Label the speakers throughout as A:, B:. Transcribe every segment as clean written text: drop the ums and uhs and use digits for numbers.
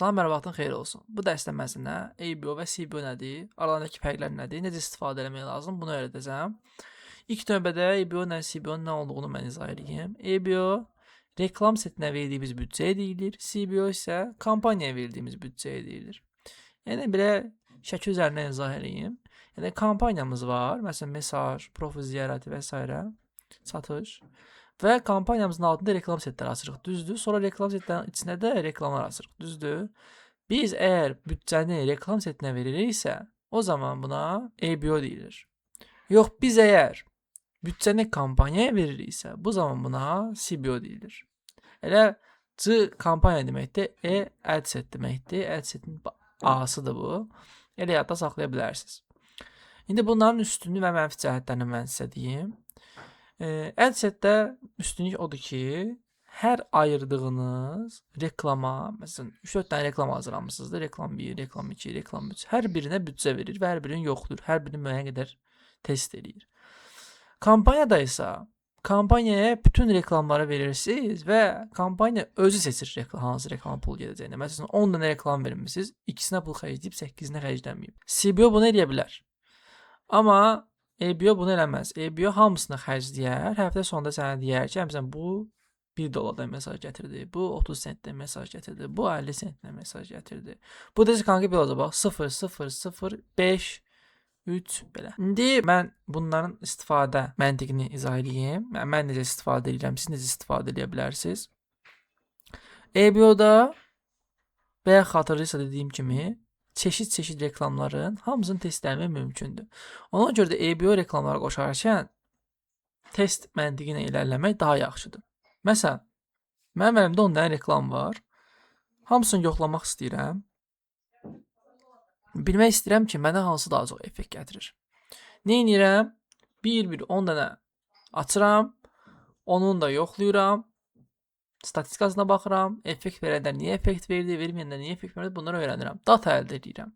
A: Salam, hər vaxtın xeyir olsun. Bu dərsdə məzmunə ABO və CBO nədir, aralarındakı fərqlər nədir, necə istifadə etmək lazım, bunu öyrədəcəm. İlk növbədə ABO ilə CBO-nun nə olduğunu mən izah edeyim. ABO reklam setinə verdiyimiz büdcəyə deyilir, CBO isə kampaniyaya verdiyimiz büdcəyə deyilir. Yəni belə şəkil üzərindən izah edeyim. Yəni kampaniyamız var, məsələn mesaj, profil ziyarəti və s. satış. Və kampaniyamızın altında reklam setləri açırıq, düzdür? Sonra reklam setlərinin içində də reklamlar açırıq, düzdür? Biz əgər büdcəni reklam setinə veririksə, o zaman buna ABO deyilir. Yox, biz əgər büdcəni kampaniyaya veririksə, bu zaman buna CBO deyilir. Elə C kampaniya deməkdir, E ad set deməkdir. Ad setin A'sıdır bu. Elə yadda saxlaya bilərsiniz. İndi bunların üstünlük və mənfi cəhətlərini mən sizə deyim. Adsetdə üstünlük odur ki, hər ayırdığınız reklama, məsələn 3-4 dənə reklam hazırlamışsınızdır. Reklam 1, reklam 2, reklam 3. Hər birinə büdcə verir və hər birinin yoxdur. Hər birini müəyyən qədər test edir. Kampaniyada isə kampaniyaya bütün reklamları verirsiniz və kampaniya özü seçir hansı reklama pul gedəcəyini. Məsələn 10 dənə reklam vermisiniz, 2-sinə pul xərcləyib 8-inə xərcləməyib. CBO bunu edə bilər. Amma ABO bunu eləməz. ABO hamısını xərcləyər. Həftə sonunda sənə deyər ki, məsələn bu $1 mesaj gətirdi. Bu 30 sentdən mesaj gətirdi. Bu 50 sentdən mesaj gətirdi. Bu da kanka bir olacaq bax 0.005 3 belə. İndi mən bunların istifadə məntiqini izah edeyim. Mən necə istifadə edirəm, siz necə istifadə edə bilərsiniz? ABO-da və xatırlayırsa dediyim kimi çeşid reklamların hamısını test etmək mümkündür. Ona görə də ABO reklamları qoşarkən test məntiqi ilə irəliləmək daha yaxşıdır. Məsələn, mənim əlimdə 10 dənə reklam var. Hamısını yoxlamaq istəyirəm. Bilmək istəyirəm ki, mənə hansı daha çox effekt gətirir. Nə edirəm? Bir 10 dənə açıram. Onun da yoxlayıram. Statistikasına baxıram, effekt verəndə niyə effekt verdi, verməyəndə niyə effekt verdi, bunları öyrənirəm. Data əldə edirəm.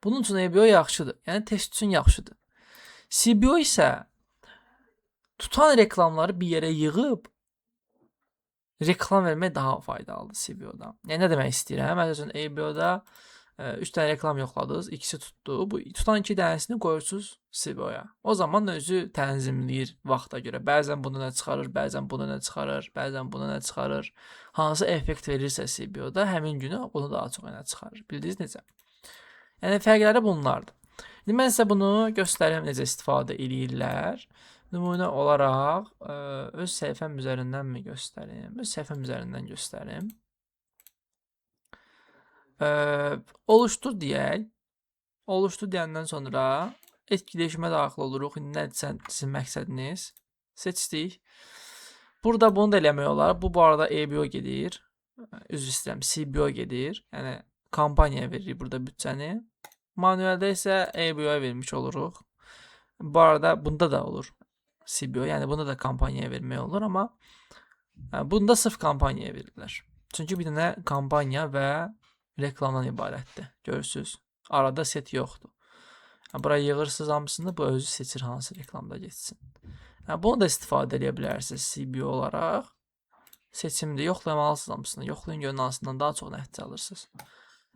A: Bunun üçün ABO yaxşıdır. Yəni test üçün yaxşıdır. CBO isə tutan reklamları bir yerə yığıb reklam vermək daha faydalıdır CBO-dan. Yəni nə demək istəyirəm? Məsələn, ABO-da 3 dənə reklam yoxladınız, ikisi tutdu. Bu tutan 2 dənəsini qoyursunuz CBO-ya. O zaman özü tənzimləyir vaxta görə. Bəzən bunu nə çıxarır, bəzən bunu nə çıxarır, bəzən bunu nə çıxarır. Hansı effekt verirsə CBO-da həmin günü onu daha çox nə çıxarır. Bildiniz necə? Yəni fərqləri bunlardır. İndi mən sizə bunu göstərim necə istifadə edirlər. Nümunə olaraq öz səhifəm üzərindənmi göstərim? Öz səhifəm üzərindən göstərim. Oluştur deyək. Oluştur deyəndən sonra etkiləşmə daxil oluruq. İndi nədir sizin məqsədiniz? Seçdik. Burada bunu da eləmək olar. Bu arada ABO gedir. Üzr istəyirəm, CBO gedir. Yəni kampaniyaya veririk burada büdcəni. Manueldə isə ABO-ya vermiş oluruq. Bu arada bunda da olur CBO. Yəni bunda da kampaniyaya vermək olur, amma bunda sırf kampaniyaya verirlər. Çünki bir dənə kampaniya və reklamdan ibarətdir. Görürsüz. Arada set yoxdur. Buraya yığırsınız hamısını, bu özü seçir hansı reklamda getsin. Bunu da istifadə edə bilərsiniz CBO olaraq. Seçimdə yoxlamalısınız hamısını. Yoxlayın görün hansından daha çox nəticə alırsınız.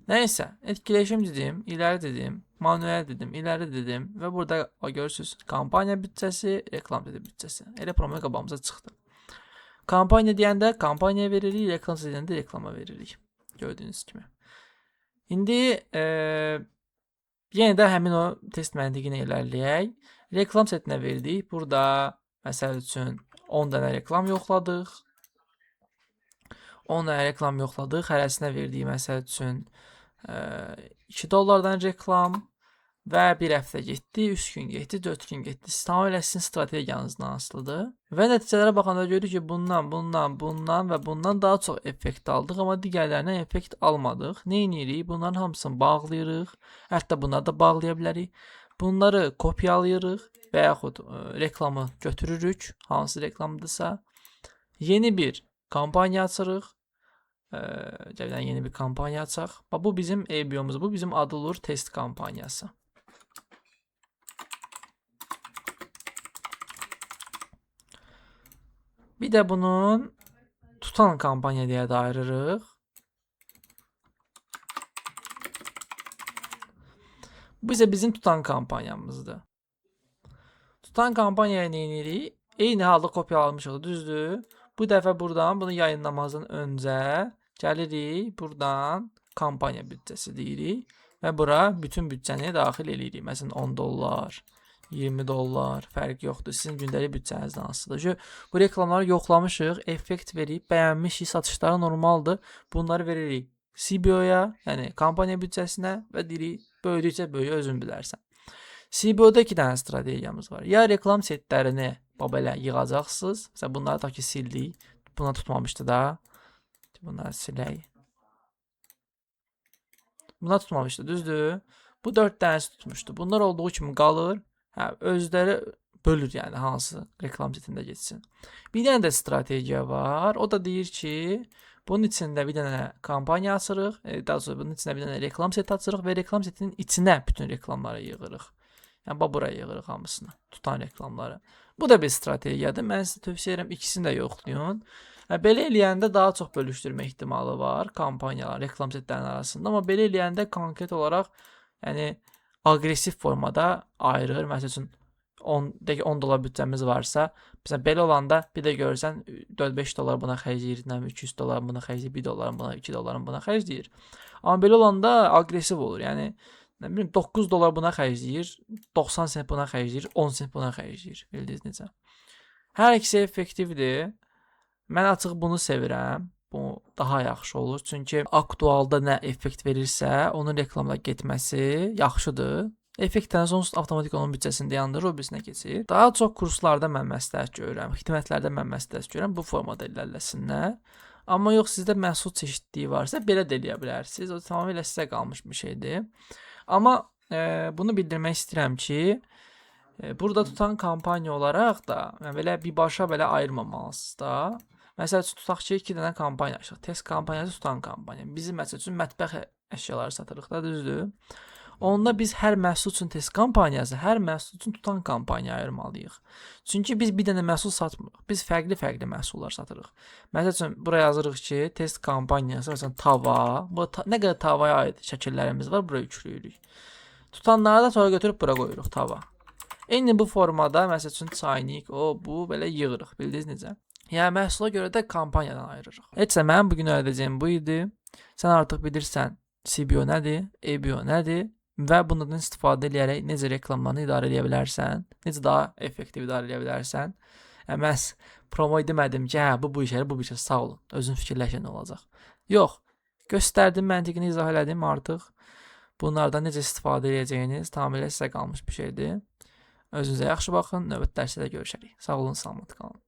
A: Nəysə, etkiləşim dedim, iləri dedim, manuel dedim, iləri dedim və burada görürsünüz kampaniya büdcəsi, reklam büdcəsi. Elə promo qabağımıza çıxdı. Kampaniya deyəndə kampaniyaya veririk, reklam deyəndə reklama veririk. Gördüyünüz kimi. İndi yenə də həmin o test məntiqi ilə irəliləyək. Reklam setinə verdik. Burada məsəl üçün 10 dənə reklam yoxladıq. 10 dənə reklam yoxladıq. Hərəsinə verdik məsəl üçün $2 reklam və bir həftə getdi, 3 gün getdi, 4 gün getdi. Tamamilə sizin strategiyanızdan asılıdır. Və nəticələrə baxanda görürük ki, bundan və bundan daha çox effekt aldıq, amma digərlərindən effekt almadıq. Nə edirik? Bunların hamısını bağlayırıq. Hətta bunları da bağlaya bilərik. Bunları kopyalayırıq və yaxud reklamı götürürük, hansı reklamdırsa. Yeni bir kampaniya açırıq. Gəlin yeni bir kampaniya açaq. Bu bizim ABO-muz, bu bizim adı olur test kampaniyası. Bir də bunun tutan kampaniya deyə də ayırırıq. Bu isə bizim tutan kampanyamızdır. Tutan kampaniyaya nə edirik? Eyni halda kopyalamışıq, düzdür? Bu dəfə buradan bunu yayınlamazdan öncə gəlirik, buradan kampaniya büdcəsi deyirik və bura bütün büdcəni daxil edirik. Məsələn, 10 dollar, 20 dollar, fərq yoxdur. Sizin gündəlik büdcənizdən asılıdır. Bu reklamları yoxlamışıq, effekt verib, bəyənmişik, satışları normaldır. Bunları veririk CBO-ya, yəni kampaniya büdcəsinə və deyirik, böyüdükcə böyüyə özün bilərsən. CBO-da 2 dənə strategiyamız var. Ya reklam setlərini belə yığacaqsınız. Məsələn, bunları da ki sildik. Buna tutmamışdı da. Bunları silək. Buna tutmamışdı, düzdür? Bu 4 dənəsi tutmuşdu. Bunlar olduğu kimi qalır. Hə, özləri bölür, yəni hansı reklam setində getsin. Bir dənə də strategiya var. O da deyir ki, bunun içində bir dənə kampaniya açırıq. Daha sonra bunun içində bir dənə reklam seti açırıq və reklam setinin içinə bütün reklamları yığırıq. Yəni buraya yığırıq hamısını, tutan reklamları. Bu da bir strategiyadır. Mən sizə tövsiyə edirəm, ikisini də yoxlayın. Belə eləyəndə daha çox bölüşdürmə ehtimalı var kampaniyalar, reklam setlərinin arasında. Amma belə eləyəndə konkret olaraq, yəni aqressiv formada ayırır. Məsəl üçün 10 dollar büdcəmiz varsa, məsələn belə olanda bir də görürsən 4-5 dollar buna xərcləyir, 200 dollar buna xərcləyir, 1 dollar buna, 2 dollar buna xərcləyir. Amma belə olanda aqressiv olur. Yəni nə bilim 9 dollar buna xərcləyir, 90 sent buna xərcləyir, 10 sent buna xərcləyir. Bildiniz necə? Hər ikisi effektivdir. Mən açıq bunu sevirəm. Bu daha yaxşı olur. Çünki aktualda nə effekt verirsə, onun reklamla getməsi yaxşıdır. Effektdən sonra avtomatik onun büdcəsini dayandırır, o birisinə keçir. Daha çox kurslarda mən məsləhət görürəm, xidmətlərdə mən məsləhət görürəm, bu formada irəliləsinlər. Amma yox, sizdə məhsul çeşidliyi varsa belə də eləyə bilərsiniz. O tamamilə sizə qalmış bir şeydir. Amma bunu bildirmək istəyirəm ki, burada tutan kampaniya olaraq da belə birbaşa belə ayırmamalısınız da. Məsəl üçün tutaq ki, 2 dənə kampaniya açıq. Test kampaniyası, tutan kampaniya. Bizim məsəl üçün mətbəx əşyaları satırıq da, düzdür? Onda biz hər məhsul üçün test kampaniyası, hər məhsul üçün tutan kampaniya ayırmalıyıq. Çünki biz bir dənə məhsul satmırıq. Biz fərqli-fərqli məhsullar satırıq. Məsəl üçün buraya yazırıq ki, test kampaniyası, məsələn tava, bu nə qədər tavaya aid şəkillərimiz var, buraya yükləyirik. Tutanları da sonra götürüb bura qoyuruq tava. Eyni bu formada məsəl üçün çaynik, bu belə yığırıq. Bildiniz necə? Yəni məhsula görə də kampaniyadan ayırırıq. Heç də mənim bugün öyrədəcəyim bu idi. Sən artıq bilirsən CBO nədir, EBO nədir və bundan istifadə edərək necə reklamlarını idarə edə bilərsən, necə daha effektiv idarə edə bilərsən. Mən promo demədim ki, hə bu işə, bu işə sağ olun. Özün fikirləşən olacaq. Yox. Göstərdim, məntiqini izah elədim artıq. Bunlardan necə istifadə edəcəyiniz tamamilə sizə qalmış bir şeydir. Özünüzə yaxşı baxın. Növbəti dərsdə görüşərik. Sağ olun, salamat qalın.